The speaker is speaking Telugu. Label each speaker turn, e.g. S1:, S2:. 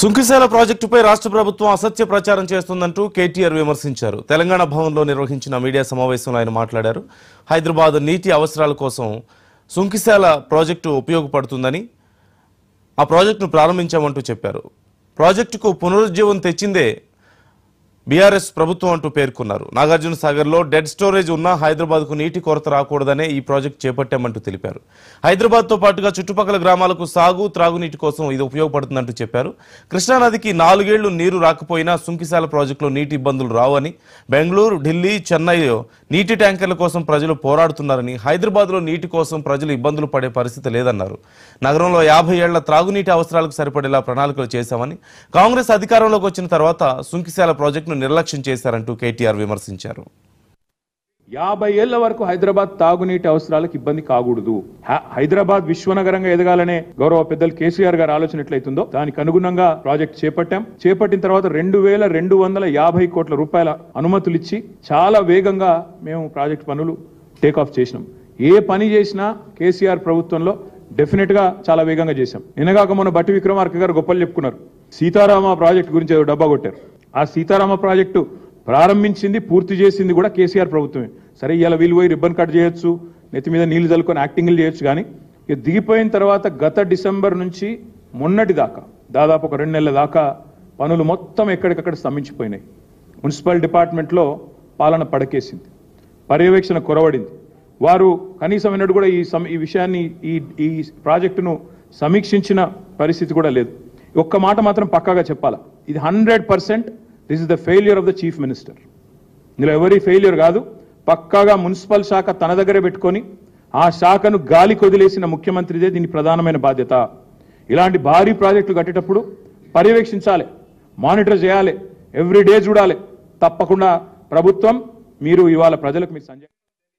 S1: సుంకిశాల ప్రాజెక్టుపై రాష్ట్ర ప్రభుత్వం అసత్య ప్రచారం చేస్తుందంటూ కేటీఆర్ విమర్శించారు. తెలంగాణ భవన్లో నిర్వహించిన మీడియా సమావేశంలో ఆయన మాట్లాడారు. హైదరాబాద్ నీటి అవసరాల కోసం సుంకిశాల ప్రాజెక్టు ఉపయోగపడుతుందని, ఆ ప్రాజెక్టును ప్రారంభించామంటూ చెప్పారు. ప్రాజెక్టుకు పునరుజ్జీవం తెచ్చిందే బీఆర్ఎస్ ప్రభుత్వం అంటూ పేర్కొన్నారు. నాగార్జున సాగర్లో డెడ్ స్టోరేజ్ ఉన్న హైదరాబాద్కు నీటి కొరత రాకూడదనే ఈ ప్రాజెక్టు చేపట్టామంటూ తెలిపారు. హైదరాబాద్తో పాటుగా చుట్టుపక్కల గ్రామాలకు సాగు, త్రాగునీటి కోసం ఇది ఉపయోగపడుతుందంటూ చెప్పారు. కృష్ణానదికి 4 ఏళ్లు నీరు రాకపోయినా సుంకిశాల ప్రాజెక్టులో నీటి ఇబ్బందులు రావని, బెంగళూరు, ఢిల్లీ, చెన్నైలో నీటి ట్యాంకర్ల కోసం ప్రజలు పోరాడుతున్నారని, హైదరాబాద్లో నీటి కోసం ప్రజలు ఇబ్బందులు పడే పరిస్థితి లేదన్నారు. నగరంలో 50 ఏళ్ల త్రాగునీటి అవసరాలకు సరిపడేలా ప్రణాళికలు చేశామని, కాంగ్రెస్ అధికారంలోకి వచ్చిన తర్వాత సుంకిశాల ప్రాజెక్టు నిర్లక్ష్యం చేశారంటూ కేటీఆర్ విమర్శించారు.
S2: 50 ఏళ్ల వరకు హైదరాబాద్ తాగునీటి అవసరాలకు ఇబ్బంది కాకూడదు. హైదరాబాద్ విశ్వనగరంగా ఎదగాలనే గౌరవ పెద్దలు కేసీఆర్ గారు ఆలోచన ఎట్లయితుందో దానికి అనుగుణంగా ప్రాజెక్ట్ చేపట్టిన తర్వాత 2250 కోట్ల రూపాయల అనుమతులు ఇచ్చి చాలా వేగంగా మేము ప్రాజెక్ట్ పనులు టేకాఫ్ చేసినాం. ఏ పని చేసినా కేసీఆర్ ప్రభుత్వంలో డెఫినెట్ గా చాలా వేగంగా చేశాం. నిన్నగాక మొన్న బట్టి విక్రమార్క గారు గొప్పలు చెప్పుకున్నారు. సీతారామ ప్రాజెక్ట్ గురించి ఏదో డబ్బా కొట్టారు. ఆ సీతారామ ప్రాజెక్టు ప్రారంభించింది, పూర్తి చేసింది కూడా కేసీఆర్ ప్రభుత్వమే. సరే, ఇలా వీళ్ళు పోయి రిబ్బన్ కట్ చేయొచ్చు, నెత్తి మీద నీళ్లు చల్లుకొని యాక్టింగ్లు చేయొచ్చు, కానీ ఇక దిగిపోయిన తర్వాత గత డిసెంబర్ నుంచి మొన్నటి దాకా దాదాపు ఒక 2 నెలల దాకా పనులు మొత్తం ఎక్కడికక్కడ స్తంభించిపోయినాయి. మున్సిపల్ డిపార్ట్మెంట్లో పాలన పడకేసింది, పర్యవేక్షణ కొరవడింది. వారు కనీసం ఎన్నడూ కూడా ఈ విషయాన్ని ఈ ప్రాజెక్టును సమీక్షించిన పరిస్థితి కూడా లేదు. ఒక్క మాట మాత్రం పక్కాగా చెప్పాలా, ఇది 100% this is the failure of the chief minister. ఇందులో ఎవరి ఫెయిల్యూర్ కాదు. పక్కాగా మున్సిపల్ శాఖ తన దగ్గరే పెట్టుకొని ఆ శాఖను గాలి కొదిలేసిన ముఖ్యమంత్రిదే దీని ప్రధానమైన బాధ్యత. ఇలాంటి భారీ ప్రాజెక్టులు కట్టేటప్పుడు పర్యవేక్షించాలి, మానిటర్ చేయాలి, ఎవ్రీడే చూడాలి. తప్పకుండా ప్రభుత్వం మీరు ఇవాళ ప్రజలకు మీరు